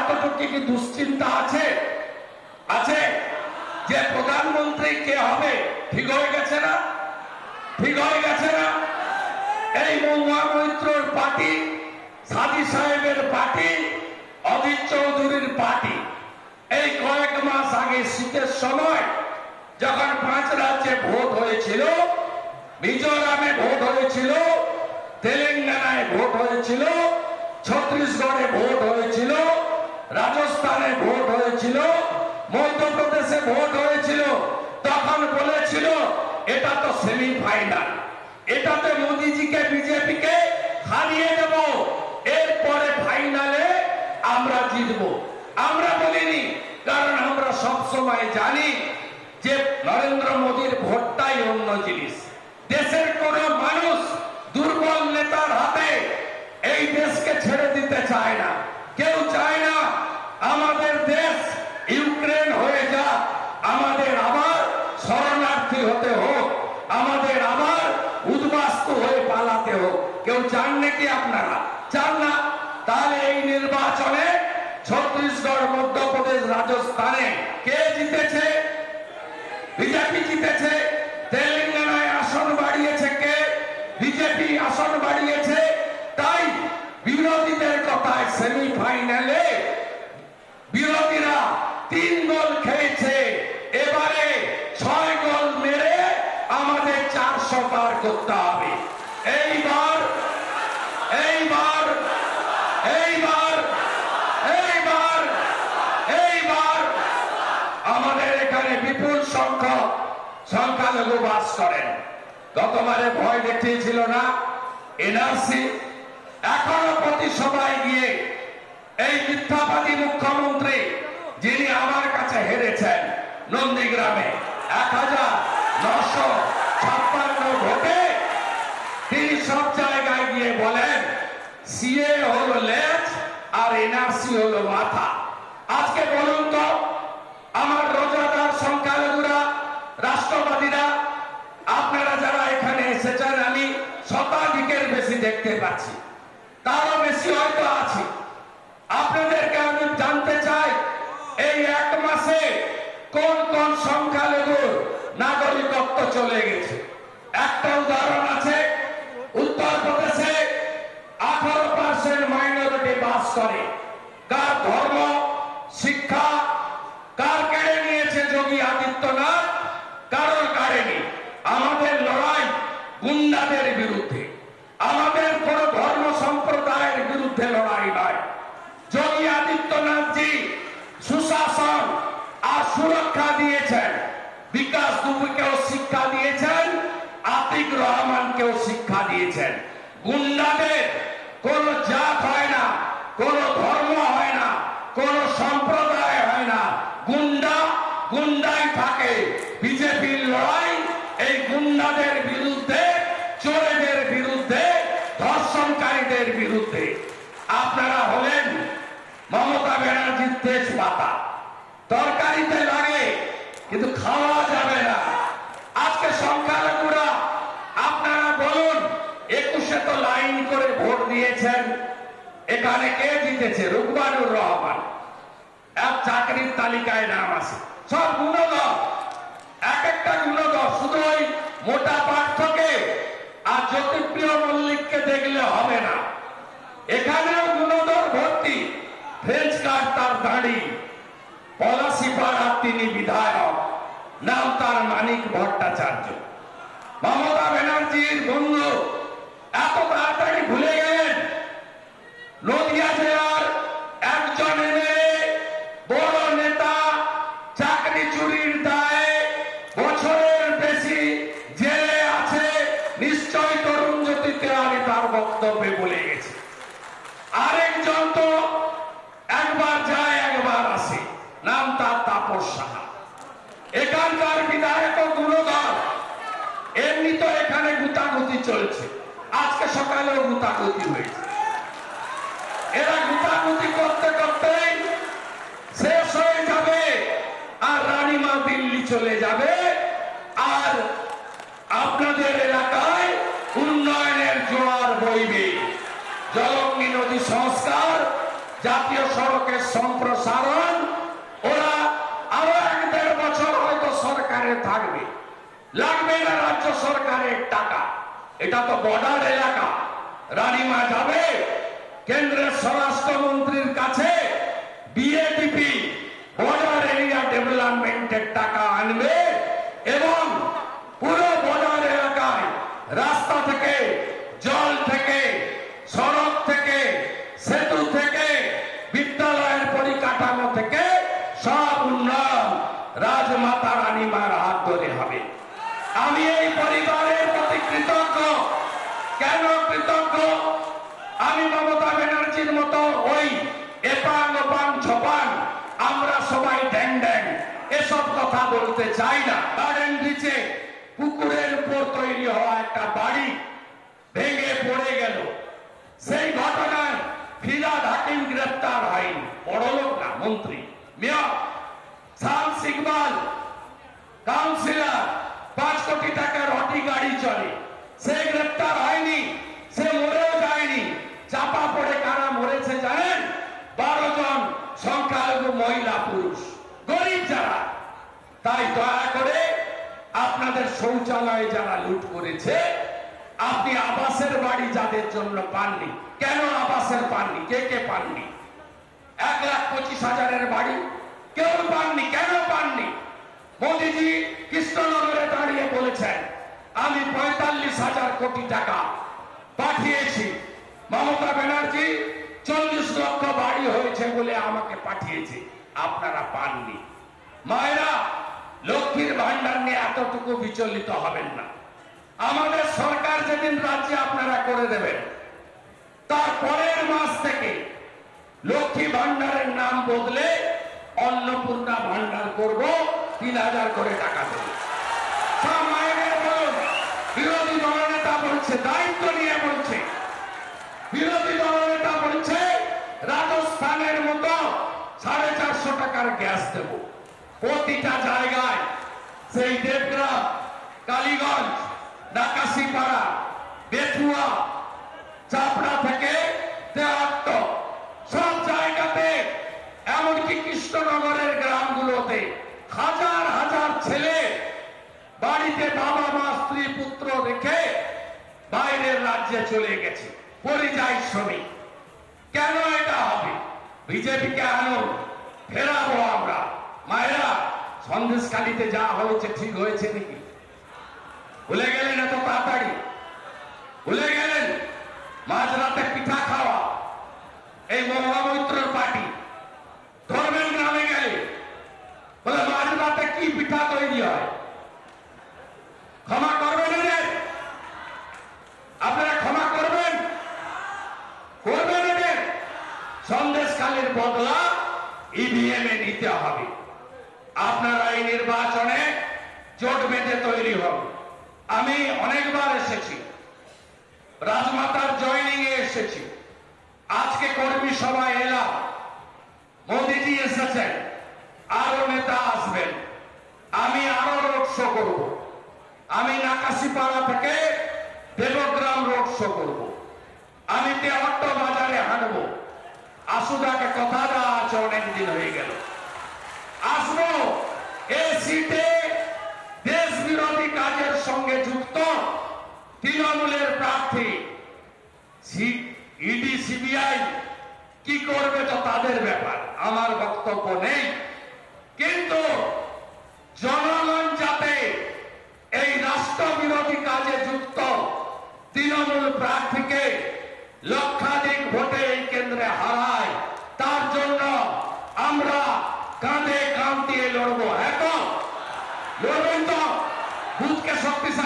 এতটুকু কি দুশ্চিন্তা আছে? আছে যে প্রধানমন্ত্রী কে হবে? ঠিক হয়ে গেছে না? ঠিক হয়ে গেছে না? এই মহুয়া মৈত্রর পার্টি, সাদি সাহেবের পার্টি, অজিত চৌধুরীর পার্টি এই কয়েক মাস আগে শীতের সময় যখন 5 রাজ্যে ভোট হয়েছিল, মিজোরামে ভোট হয়েছিল, তেলেঙ্গানায় ভোট হয়েছিল, ছত্তিশগড়ে ভোট হয়েছিল, রাজস্থানে ভোট হয়েছিল, মধ্যপ্রদেশে ভোট হয়েছিল, তখন বলেছিল এটা তো সেমিফাইনাল, এটাতে মোদিজিকে বিজেপিকে হারিয়ে দেব, এরপরে ফাইনালে আমরা জিতবো। আমরা বলিনি, কারণ আমরা সবসময় জানি যে নরেন্দ্র মোদীর ভোটটাই অন্য জিনিস। দেশের কোন মানুষ দুর্বল নেতার হাতে এই দেশকে ছেড়ে দিতে চায় না। কেউ চায় না আমাদের দেশ ইউক্রেন হয়ে যাক, আমাদের আবার শরণার্থী হতে হোক, আমাদের আবার উদ্বাস্তু হয়ে পালাতে হোক। কেউ চান নাকি? আপনারা চান না? তাহলে এই নির্বাচনে ছত্তিশগড়, মধ্যপ্রদেশ, রাজস্থানে কে জিতেছে? বিজেপি জিতেছে। তেলেঙ্গানায় আসন বাড়িয়েছে কে? বিজেপি আসন বাড়িয়েছে। তাই বিরোধীদের কথায় সেমিফাইনালে বিরোধীরা 3 গোল খেয়েছে, এবারে 6 গোল মেরে আমাদের 400 পার করতে হবে। এইবার এইবার এইবার এইবার এইবার আমাদের এখানে বিপুল সংখ্যক সংখ্যালঘু বাস করেন। গতবারে ভয় দেখিয়েছিল না এনআরসি, এখনো প্রতি সভায় গিয়ে এই মিথ্যাবাদী মুখ্যমন্ত্রী যিনি আমার কাছে হেরেছেন নন্দীগ্রামে 1956 ভোটে, তিনি সব জায়গায় গিয়ে বলেন সিএ হলো লেজ আর এনআরসি হলো মাথা। আজকে বলুন তো, আমার রোজাদার সংখ্যালঘুরা, রাষ্ট্রবাদীরা, আপনারা যারা এখানে এসেছেন, আমি শতাধিকের বেশি দেখতে পাচ্ছি, তারও বেশি হয়তো আছে। আপনাদেরকে আমি জানতে চাই, এই 1 মাসে কোন কোন সংখ্যালঘুর নাগরিকত্ব চলে গেছে? একটা উদাহরণ আছে, উত্তরপ্রদেশে 18% মাইনরিটি বাস করে। কার ধর্ম, শিক্ষা, কার কেড়ে নিয়েছে যোগী আদিত্যনাথ? কারোর কাড়েনি। আমাদের লড়াই গুন্ডাদের বিরুদ্ধে, আমাদের কোন ধর্ম সম্প্রদায়ের বিরুদ্ধে লড়াই নয়। যোগী আদিত্যনাথজি সুশাসন আর সুরক্ষা দিয়েছেন, বিকাশ দুবেকেও শিক্ষা দিয়েছেন, আতিক রহমানকেও শিক্ষা দিয়েছেন। গুন্ডাদের কোন জাত হয় না, কোন ধর্ম হয় না, কোন সম্প্রদায় হয় না, গুন্ডা গুন্ডাই থাকে। বিজেপির লড়াই এই গুন্ডাদের বিরুদ্ধে, চোরেদের বিরুদ্ধে, ধর্ষণকারীদের বিরুদ্ধে। আপনারা হলেন মমতা ব্যানার্জির তেজপাতা, তরকারিতে লাগে কিন্তু খাওয়া যাবে না। আজকে সংখ্যালঘুরা, আপনারা বলুন, 21-এ তো লাইন করে ভোট দিয়েছেন, এখানে কে জিতেছে? রুকমানুর রহমান, এক চাকরির তালিকায় নাম আছে, সব গুণদর, এক একটা গুণদর। শুধু ওই মোটা পার্থকে আর জ্যোতিপ্রিয় মল্লিককে দেখলে হবে না, এখানেও গুণদর ভর্তি। ফ্রেঞ্চ কার্ড তার দাঁড়ি, পলাশিপাড়ার তিনি বিধায়ক, নাম তার মানিক ভট্টাচার্য। মমতা ব্যানার্জির বন্ধু এত তাড়াতাড়ি ভুলে গেলেন নদিয়া জেলার একজন বড় নেতা চাকরি চুরির দায়ে বছরের বেশি জেলে আছে, নিশ্চয় তরুণ জ্যোতি তেওয়ারি তার বক্তব্যে বলে গেছে। আরেকজন তো একবার যায় একবার আসে, নাম তার তাপস সাহা। এখানকার বিধায়ক গুণধর, এমনি তো এখানে গুতাগুতি চলছে, আজকে সকালেও গুতাগুতি হয়েছে। এরা গুতাগুতি করতে করতে শেষ হয়ে যাবে, আর রানীমা দিল্লি চলে যাবে, আর আপনাদের এলাকায় উন্নয়নের জোয়ার বইবে। জলঙ্গি নদী সংস্কার, জাতীয় সড়কের সড়কের সম্প্রসারণ, ওরা আরো 1-1.5 বছর হয়তো সরকারে থাকবে, লাগবে না রাজ্য সরকারের টাকা। এটা তো বর্ডার এলাকা। রানীমা যাবে কেন্দ্রের স্বরাষ্ট্রমন্ত্রীর কাছে, বিএডিপি বর্ডার এরিয়া ডেভেলপমেন্টের টাকা আনবে এবং পুরো বর্ডার এলাকায় রাস্তা থেকে, জল থেকে, সড়ক থেকে, সেতু থেকে, বিদ্যালয়ের পরিকাঠামো থেকে সব উন্নয়ন রাজমাতা রানীমার হাত ধরে হবে। আমি এই পরিবারের প্রতি কৃতজ্ঞ। কেন কৃতজ্ঞ? আমি মমতা ব্যানার্জির মতো ওই এপাং ওপাং ঝপাং আমরা সবাই ড্যাং ড্যাং এসব কথা বলতে চাই না। গার্ডেন ব্রিজে পুকুরের উপর তৈরি হওয়া একটা বাড়ি ভেঙে পড়ে গেল। সেই ঘটনায় ফিরাদ হাকিম গ্রেফতার হয়নি, বড়লোক না, মন্ত্রী, মেয়র। শামস ইকবাল কাউন্সিলর, 5 কোটি টাকার অটি গাড়ি চলে, সে গ্রেফতার হয়নি, সে মরেও যায়নি। চাপা পড়ে কারা মরেছে জানেন? 12 জন সংখ্যালঘু মহিলা পুরুষ, গরিব যারা। তাই দয়া করে আপনাদের শৌচালয় যারা লুট করেছে, আপনি আবাসের বাড়ি যাদের জন্য পাননি, কেন আবাসের পাননি? কে কে পাননি? 1,25,000-এর বাড়ি কেউ পাননি, কেন পাননি? মোদীজি কৃষ্ণনগরে দাঁড়িয়ে বলেছেন আমি 45,000 কোটি টাকা পাঠিয়েছি। মমতা ব্যানার্জি 40 লক্ষ বাড়ি হয়েছে বলে আমাকে পাঠিয়েছে, আপনারা পাননি। মায়েরা, লক্ষ্মীর ভান্ডার নিয়ে এতটুকু বিচলিত হবেন না। আমাদের সরকার যেদিন রাজ্যে আপনারা করে দেবেন, তার পরের মাস থেকে লক্ষ্মী ভান্ডারের নাম বদলে অন্নপূর্ণা ভান্ডার করব, 3,000 করে টাকা দেব। সব মায়েদের বলুন। বিরোধী দলনেতা বলছে, দায়িত্ব নিয়ে বলছে, বিরোধী দলনেতা বলছে রাজস্থানের মতো 450 টাকার গ্যাস দেব প্রতিটা জায়গায়। সেই দেবগ্রাম, কালীগঞ্জ, নাকাশিপাড়া, বেথুয়া, চাপড়া থেকে দেওয়াত্ত, সব জায়গাতে, এমনকি কৃষ্ণনগরের গ্রামগুলোতে হাজার হাজার ছেলে বাড়িতে বাবা মা স্ত্রী পুত্র রেখে বাইরের রাজ্যে চলে গেছে, পরিযায়ী শ্রমিক। কেন এটা হবে? বিজেপিকে আনুন, ফেরাবো আমরা। মায়েরা, সন্দেশখালীতে যা হয়েছে ঠিক হয়েছে নাকি? ভুলে গেলেন এত তাড়াতাড়ি? ভুলে গেলেন? মাঝরাতে পিঠা খাওয়া, এই মহামৈত্রের পার্টি ধর্মের গ্রামে গেলে বলে মাঝরাতে কি পিঠা তৈরি হয়? ক্ষমা করবেন এদের? আপনারা ক্ষমা করবেন? করবেন এদের? সন্দেশখালীর বদলা ইভিএম এ নিতে হবে। আপনারা এই নির্বাচনে জোট বেঁধে তৈরি হবে। আমি অনেকবার এসেছি, রাজমাতার জয়নিং এ এসেছি, আজকে কর্মী সভায় এলাম, মোদীজি এসেছেন, আরো নেতা আসবেন, আমি আরো রোড শো করব। আমি নাকাশিপাড়া থেকে দেবগ্রাম রোড শো করব। আমি তেহট্ট বাজারে হাঁটবো। আসুদাকে কথা দেওয়া আছে, অনেকদিন হয়ে গেল, আসবো। এই সিটে দেশ বিরোধী কাজের সঙ্গে যুক্ত তৃণমূলের প্রার্থী ইডি সিবিআই কি করবে তো তাদের ব্যাপার, আমার বক্তব্য নেই। কিন্তু জনগণ যাতে এই রাষ্ট্র বিরোধী কাজে যুক্ত তৃণমূল প্রার্থীকে লক্ষাধিক ভোটে এই কেন্দ্রে হারায়, তার জন্য আমরা কাঁধে কাঁধ দিয়ে লড়বো। হ্যাঁ তো লড়বেন তো? বুথকে শক্তিশালী